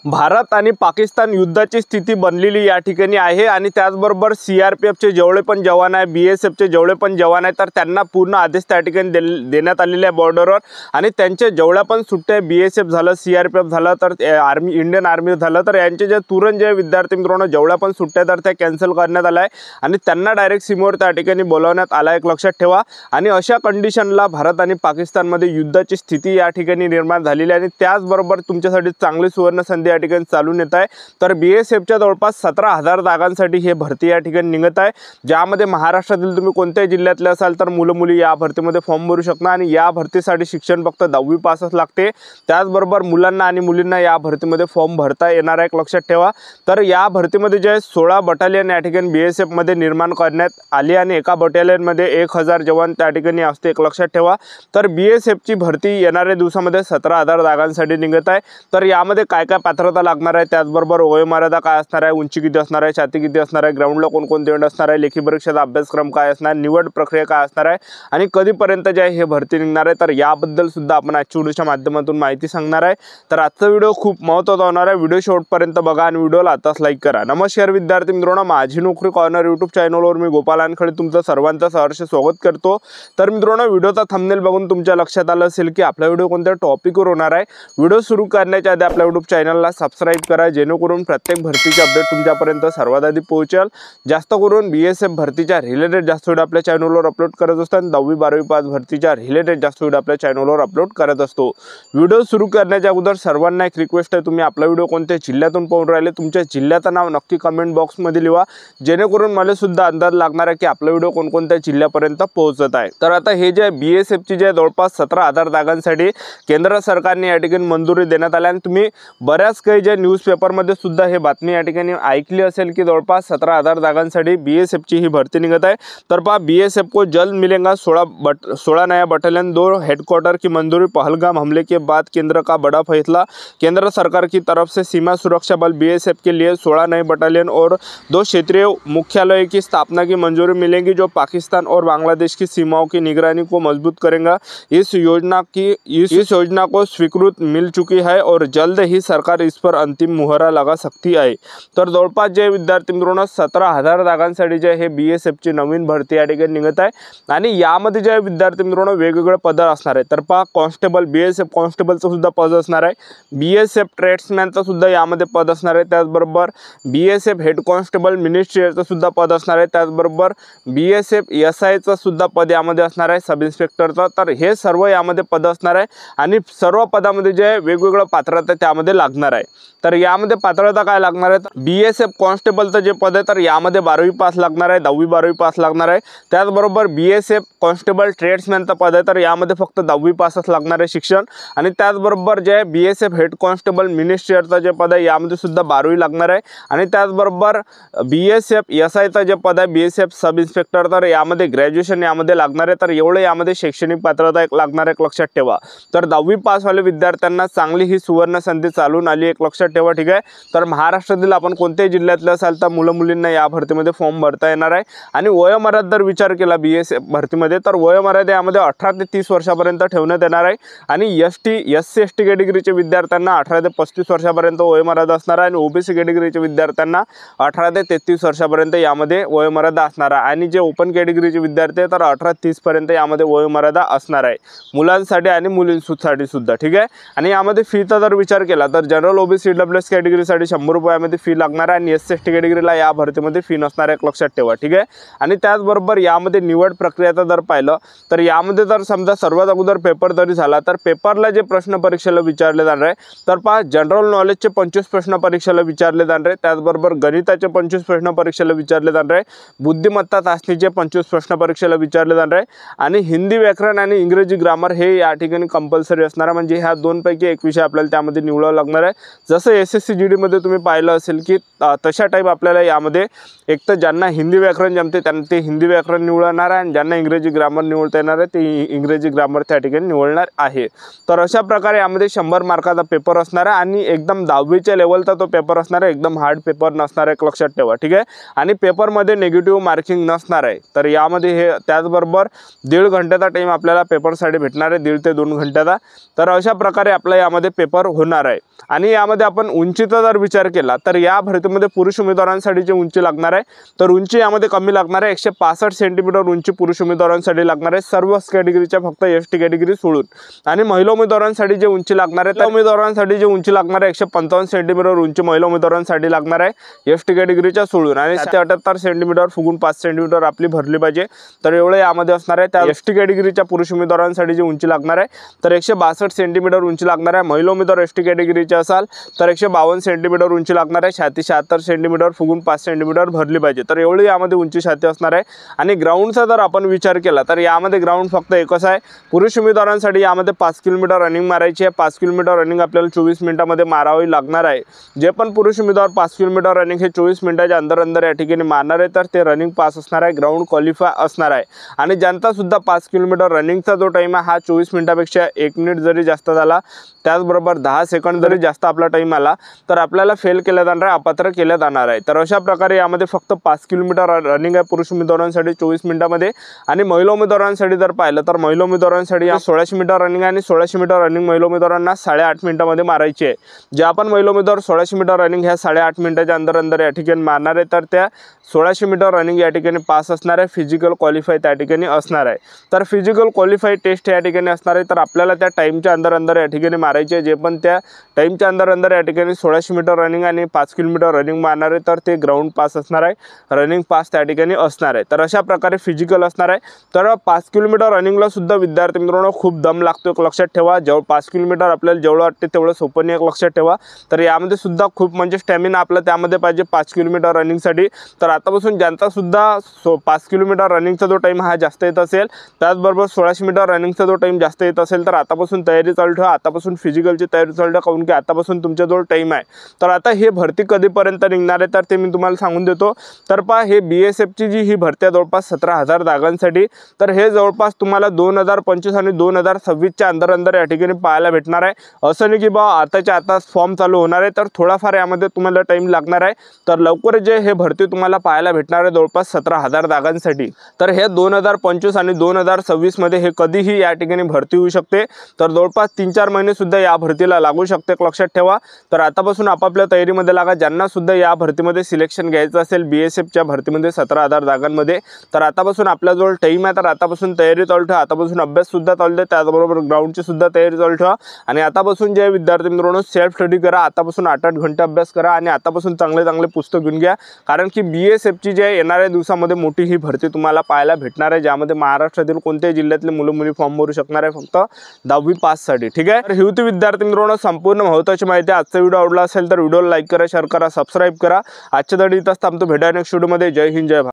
भारत आणि पाकिस्तान युद्धाची स्थिती बनलेली या ठिकाणी आहे आणि त्याचबरोबर सीआरपीएफचे जेवढे पण जवान आहे, बीएसएफचे जेवढे पण जवान आहेत तर त्यांना पूर्ण आदेश त्या ठिकाणी देण्यात आलेले आहे बॉर्डरवर। आणि त्यांचे जेवढ्या पण सुट्ट्या बीएसएफ झालं, सीआरपीएफ झालं, तर आर्मी इंडियन आर्मी झालं, तर यांचे जे तुरंत जे विद्यार्थी मित्रांनो जेवढ्या पण सुट्ट्या तर त्या कॅन्सल करण्यात आल्या आहे आणि त्यांना डायरेक्ट सीमेवर त्या ठिकाणी बोलावण्यात आला, एक लक्षात ठेवा। आणि अशा कंडिशनला भारत आणि पाकिस्तानमध्ये युद्धाची स्थिती या ठिकाणी निर्माण झालेली आहे आणि त्याचबरोबर तुमच्यासाठी चांगली सुवर्ण संधी या ठिकाणी चालून येत आहे। तर बीएसएफच्या जवळपास 17,000 जागांसाठी हे भरती या ठिकाणी निघत आहे, ज्यामध्ये महाराष्ट्रातील तुम्ही कोणत्याही जिल्ह्यातले असाल तर मुलं मुली या भरतीमध्ये फॉर्म भरू शकता आणि या भरतीसाठी शिक्षण फक्त 10वी पासच लागते। त्याचबरोबर मुलांना आणि मुलींना या भरतीमध्ये फॉर्म भरता येणार आहे, एक लक्षात ठेवा। तर या भरतीमध्ये जे 16 बटालियन या ठिकाणी बीएसएफ मध्ये निर्माण करण्यात आली आणि एका बटालियन मध्ये 1000 जवान त्या ठिकाणी असते, एक लक्षात ठेवा। तर बीएसएफची भरती येणाऱ्या दिवसामध्ये 17,000 जागांसाठी निघत आहे। तर यामध्ये काय काय पात्रता लागणार आहे, त्याचबरोबर वयोमर्यादा काय असणार आहे, उंची किती असणार आहे, छाती किती असणार आहे, ग्राउंडला कोणकोणते इव्हेंट असणार आहे, लेखी परीक्षेचा अभ्यासक्रम काय असणार, निवड प्रक्रिया काय असणार आहे आणि कधीपर्यंत जे आहे हे भरती निघणार आहे, तर याबद्दल सुद्धा आपण आजच्या व्हिडिओच्या माध्यमातून माहिती सांगणार आहे। तर आजचा व्हिडिओ खूप महत्त्वाचा होणार आहे, व्हिडिओ शेवटपर्यंत बघा आणि व्हिडिओला आताच लाईक करा। नमस्कार विद्यार्थी मित्रांनो, माझी नोकरी कॉर्नर यूट्यूब चॅनलवर मी गोपाल वानखडे तुमचं सर्वांचं सहर्ष स्वागत करतो। तर मित्रांनो, व्हिडिओचा थंबनेल बघून तुमच्या लक्षात आलं असेल की आपला व्हिडिओ कोणत्या टॉपिकवर होणार आहे। व्हिडिओ सुरू करण्याच्या आधी आपल्या यूट्यूब चॅनलला सबस्क्राइब करा, जेणेकरून प्रत्येक भरतीचे अपडेट तुमच्यापर्यंत सर्वात आधी पोहोचेल। जास्त करून बीएसएफ भरतीच्या रिलेटेड जास्त व्हिडिओ आपल्या चॅनलवर अपलोड करत असतो आणि 10वी 12वी पास भरतीच्या रिलेटेड जास्त व्हिडिओ आपल्या चॅनलवर अपलोड करत असतो। व्हिडिओ सुरू करण्याच्या अगोदर सर्वांना एक रिक्वेस्ट आहे, तुम्ही आपला व्हिडिओ कोणत्या जिल्ह्यातून पाहून राहिले तुमच्या जिल्ह्याचं नाव नक्की कमेंट बॉक्समध्ये लिहा, जेणेकरून मला सुद्धा अंदाज लागणार आहे की आपला व्हिडिओ कोणकोणत्या जिल्ह्यापर्यंत पोहोचत आहे। तर आता हे जे बीएसएफची जे जवळपास 17,000 जागांसाठी केंद्र सरकारने या ठिकाणी मंजुरी देण्यात आली आणि तुम्ही बऱ्याच काही जे न्यूजपेपरमध्ये सुद्धा हे बातमी या ठिकाणी ऐकली असेल की जवळपास 17,000 जागांसाठी बीएसएफची ही भरती निघत आहे। तर पहा, बीएसएफ को जल्द मिलेगा 16 नया बटालियन, 2 हेडक्वार्टर की मंजूरी, पहलगाम हमले के बाद केंद्र का बड़ा फैसला, केंद्र सरकार की तरफ से सीमा सुरक्षा बल बीएसएफ के लिए 16 नए बटालियन और 2 क्षेत्रीय मुख्यालय की स्थापना की मंजूरी मिलेगी, जो पाकिस्तान और बांग्लादेश की सीमाओं की निगरानी को मजबूत करेगा। इस योजना को स्वीकृति मिल चुकी है और जल्द ही सरकार इस पर अंतिम मुहरा लगा सकती है। तर जवळपास जे विद्यार्थी मित्रांनो 17,000 जागांसाठी जे हे बीएसएफची नवीन भरती या ठिकाणी निघत आहे आणि यामध्ये जे विद्यार्थी मित्रांनो वेगवेगळे पद असणार आहे। तर पहा, कॉन्स्टेबल बीएसएफ कॉन्स्टेबलचं सुद्धा पद असणार आहे, बीएसएफ ट्रेड्समॅनचं सुद्धा यामध्ये पद असणार आहे, त्याचबरोबर बीएसएफ हेड कॉन्स्टेबल मिनिस्ट्रीचं सुद्धा पद असणार आहे, त्याचबरोबर बीएसएफ एसआयचं सुद्धा पद यामध्ये असणार आहे, सब इन्स्पेक्टरचं। तर हे सर्व यामध्ये पद असणार आहे आणि सर्व पदामध्ये जे वेगवेगळं पात्रता त्यामध्ये लागणार आहे। तर यामध्ये पात्रता काय लागणार आहे, बीएसएफ कॉन्स्टेबलचं जे पद आहे तर यामध्ये 12वी पास लागणार आहे, 10वी 12वी पास लागणार आहे। त्याचबरोबर बीएसएफ कॉन्स्टेबल ट्रेड्समॅनचं पद आहे तर यामध्ये फक्त 10वी पासच लागणार आहे शिक्षण आणि त्याचबरोबर जे बीएसएफ हेड कॉन्स्टेबल मिनिस्ट्रीचं जे पद आहे यामध्ये सुद्धा 12वी लागणार आहे आणि त्याचबरोबर बीएसएफ एसआयचं जे पद आहे बीएसएफ सब इन्स्पेक्टर तर यामध्ये ग्रॅज्युएशन यामध्ये लागणार आहे। तर एवढे यामध्ये शैक्षणिक पात्रता एक लागणार आहे, एक लक्षात ठेवा। तर 10वी पासवाले विद्यार्थ्यांना चांगली ही सुवर्ण संधी चालून आली, एक लक्षात ठेवा, ठीक आहे। तर महाराष्ट्रातील आपण कोणत्याही जिल्ह्यातले असाल तर मुलं मुलींना या भरतीमध्ये फॉर्म भरता येणार आहे आणि वयोमर्यादा जर विचार केला बीएसएफ भरतीमध्ये तर वयोमर्यादा यामध्ये 18 ते 30 वर्षापर्यंत ठेवण्यात येणार आहे आणि एससी एसटी कॅटेगरीच्या विद्यार्थ्यांना 18 ते 35 वर्षापर्यंत वयोमर्यादा असणार आहे आणि ओबीसी कॅटेगरीच्या विद्यार्थ्यांना 18 ते 33 वर्षापर्यंत यामध्ये वयोमर्यादा असणार आहे आणि जे ओपन कॅटेगरीचे विद्यार्थी तर 18 ते 30 पर्यंत यामध्ये वयोमर्यादा असणार आहे मुलांसाठी आणि मुलींसाठी सुद्धा, ठीक आहे। आणि यामध्ये फीचा जर विचार केला तर जनरल ओबीसी डब्ल्यूएस कॅटेगरीसाठी 100 रुपयामध्ये फी लागणार आहे आणि एससी एसटी कॅटेगरीला या भरतीमध्ये फी नसणार आहे, एक लक्षात ठेवा, ठीक आहे। आणि त्याचबरोबर यामध्ये निवड प्रक्रियाचा जर पाहिलं तर यामध्ये जर समजा सर्वात अगोदर पेपर जरी झाला तर पेपरला जे प्रश्न परीक्षेला विचारले जाणार आहे तर पहा, जनरल नॉलेजचे 25 प्रश्न परीक्षेला विचारले जाणार आहे, त्याचबरोबर गणिताचे 25 प्रश्न परीक्षेला विचारले जाणार आहे, बुद्धिमत्ता चाचणीचे 25 प्रश्न परीक्षेला विचारले जाणार आहे आणि हिंदी व्याकरण आणि इंग्रजी ग्रामर हे या ठिकाणी कंपल्सरी असणार आहे, म्हणजे ह्या दोनपैकी एक विषय आपल्याला त्यामध्ये निवडावा लागणार आहे। जसं एसएससी जीडी मध्ये तुम्ही पाहिलं असेल की तशा टाईप आपल्याला यामध्ये एक तर ज्यांना हिंदी व्याकरण जमते त्यांना ते हिंदी व्याकरण निवडणार आहे आणि ज्यांना इंग्रजी ग्रामर निवडता येणार आहे ते इंग्रजी ग्रामर त्या ठिकाणी निवडणार आहे। तर अशा प्रकारे यामध्ये 100 मार्काचा पेपर असणार आहे आणि एकदम 10वीच्या लेवलचा तो पेपर असणार आहे, एकदम हार्ड पेपर नसणार आहे, एक लक्षात ठेवा, ठीक आहे। आणि पेपरमध्ये नेगेटिव्ह मार्किंग नसणार आहे। तर यामध्ये हे त्याचबरोबर 1.5 घंट्याचा टाइम आपल्याला पेपरसाठी भेटणार आहे, 1.5 ते 2 घंट्याचा। तर अशा प्रकारे आपला यामध्ये पेपर होणार आहे आणि आणि यामध्ये आपण उंचीचा जर विचार केला तर या भरतीमध्ये पुरुष उमेदवारांसाठी जे उंची लागणार आहे तर उंची यामध्ये कमी लागणार आहे, 165 सेंटीमीटर उंची पुरुष उमेदवारांसाठी लागणार आहे सर्व कॅटेगरीच्या, फक्त एसटी कॅटेगरी सोडून। आणि महिला उमेदवारांसाठी जे उंची लागणार आहे, त्या उमेदवारांसाठी जे उंची लागणार आहे 155 सेंटीमीटर उंची महिला उमेदवारांसाठी लागणार आहे एसटी कॅटेगरीच्या सोडून, आणि 78 सेंटीमीटर फुगून 5 सेंटीमीटर आपली भरली पाहिजे, तर एवढं यामध्ये असणार आहे। त्या एसटी कॅटेगरीच्या पुरुष उमेदवारांसाठी जी उंची लागणार आहे तर 162 सेंटीमीटर उंची लागणार आहे। महिला उमेदवार एसटी कॅटेगरीचे असाल तर 152 सेंटीमीटर उंची लागणार आहे, छाती 76 सेंटीमीटर फुगून 5 सेंटीमीटर भरली पाहिजे, तर एवढी यामध्ये उंची छाती असणार आहे। आणि ग्राउंडचा जर आपण विचार केला तर यामध्ये ग्राउंड फक्त एकच आहे। पुरुष उमेदवारांसाठी यामध्ये 5 किलोमीटर रनिंग मारायची आहे, 5 किलोमीटर रनिंग आपल्याला 24 मिनिटांमध्ये मारावी लागणार आहे। जे पण पुरुष उमेदवार 5 किलोमीटर रनिंग हे 24 मिनिटाच्या अंदर या ठिकाणी मारणार आहे तर ते रनिंग पास असणार आहे, ग्राउंड क्वालिफाय असणार आहे। आणि ज्यांचा सुद्धा 5 किलोमीटर रनिंगचा जो टाइम आहे हा 24 मिनिटापेक्षा 1 मिनिट जरी जास्त झाला, त्याचबरोबर 10 सेकंड जरी जास्त आपला टाइम आला तर आपल्याला फेल केलं जाणार आहे, अपात्र केलं जाणार आहे। तर अशा प्रकारे यामध्ये फक्त 5 किलोमीटर रनिंग आहे पुरुष उमेदवारांसाठी 24 मिनिटांमध्ये। आणि महिला उमेदवारांसाठी जर पाहिलं तर महिला उमेदवारांसाठी 1600 मीटर रनिंग आहे आणि 1600 मीटर रनिंग महिला उमेदवारांना 8.5 मिनिटांमध्ये मारायची आहे। जे आपण महिला उमेदवार 1600 मीटर रनिंग ह्या 8.5 मिनिटाच्या अंदर या ठिकाणी मारणार आहे तर त्या 1600 मीटर रनिंग या ठिकाणी पास असणार आहे, फिजिकल क्वालिफाय त्या ठिकाणी असणार आहे। तर फिजिकल क्वालिफाय टेस्ट या ठिकाणी असणार आहे, तर आपल्याला त्या टाईमच्या अंदर या ठिकाणी मारायचे आहे। जे पण त्या टाईमच्या अंदर या ठिकाणी 1600 मीटर रनिंग आणि 5 किलोमीटर रनिंग मारणार आहे तर ते ग्राउंड पास असणार आहे, रनिंग पास त्या ठिकाणी असणार आहे। तर अशा प्रकारे फिजिकल असणार आहे। तर 5 किलोमीटर रनिंगला सुद्धा विद्यार्थी मित्रांनो खूप दम लागतो, एक लक्षात ठेवा। 5 किलोमीटर आपल्याला जेवढं वाटते तेवढं सोपं नाही, एक लक्षात ठेवा। तर यामध्ये सुद्धा खूप म्हणजे स्टॅमिना आपला त्यामध्ये पाहिजे 5 किलोमीटर रनिंगसाठी। तर आतापासून ज्यांचा सुद्धा 5 किलोमीटर रनिंगचा जो टाइम हा जास्त येत असेल, त्याचबरोबर 1600 मीटर रनिंगचा जो टाइम जास्त येत असेल तर आतापासून तयारी चालू ठेवा, आतापासून फिजिकलची तयारी चालू ठेवा, काऊन की आतापासून तुमच्याजवळ टाइम आहे। तर आता हे भरती कधीपर्यंत निघणार आहे तर ते मी तुम्हाला सांगून देतो। तर पहा, हे BSFची जी ही भरती आहे जवळपास 17,000 जागांसाठी, तर हे जवळपास तुम्हाला 2025 आणि 2026च्या अंदर या ठिकाणी पाहायला भेटणार आहे। असं नाही की बा आताच्या आता फॉर्म चालू होणार आहे तर थोडाफार यामध्ये तुम्हाला टाइम लागणार आहे। तर लवकर जे हे भरती तुम्हाला पाहायला भेटणार आहे जवळपास 17,000 जागांसाठी। तर हे 2025 आणि 2026 मध्ये हे कधीही या ठिकाणी भरती होऊ शकते, तर जवळपास 3-4 महिने सुद्धा या भरतीला लागू शकते, लक्षात ठेवा। तर आतापासून आपापल्या तयारीमध्ये लागा, ज्यांना सुद्धा या भरतीमध्ये सिलेक्शन घ्यायचं असेल BSFच्या भरतीमध्ये 17,000 जागांमध्ये, तर आतापासून आपल्याजवळ टाइम आहे, तर आतापासून तयारी चालू ठेवा, आतापासून अभ्यास सुद्धा चालू ठेवा, त्याचबरोबर ग्राउंडची सुद्धा तयारी चालू ठेवा। आणि आतापासून जे विद्यार्थी मित्रांनो सेल्फ स्टडी करा, आतापासून 8-8 घंटे अभ्यास करा आणि आतापासून चांगले पुस्तक घेऊन घ्या, कारण की BSFची जे येणाऱ्या दिवसामध्ये मोठी ही भरती तुम्हाला पाहायला भेटणार आहे, ज्यामध्ये महाराष्ट्रातील कोणत्याही जिल्ह्यातले मुलं-मुली फॉर्म भरू शकणार आहे फक्त 10वी पाससाठी, ठीक आहे। तर ही होती विद्यार्थी मित्रांनो संपूर्ण महत्त्वाची माहिती। आजचा व्हिडिओ आवडला असेल तर व्हिडिओला लाईक करा, शेअर करा, सबस्क्राईब करा। आजच्या धडी इथंच थांबतो, भेटूया नेक्स्ट व्हिडिओमध्ये। जय हिंद, जय भारत।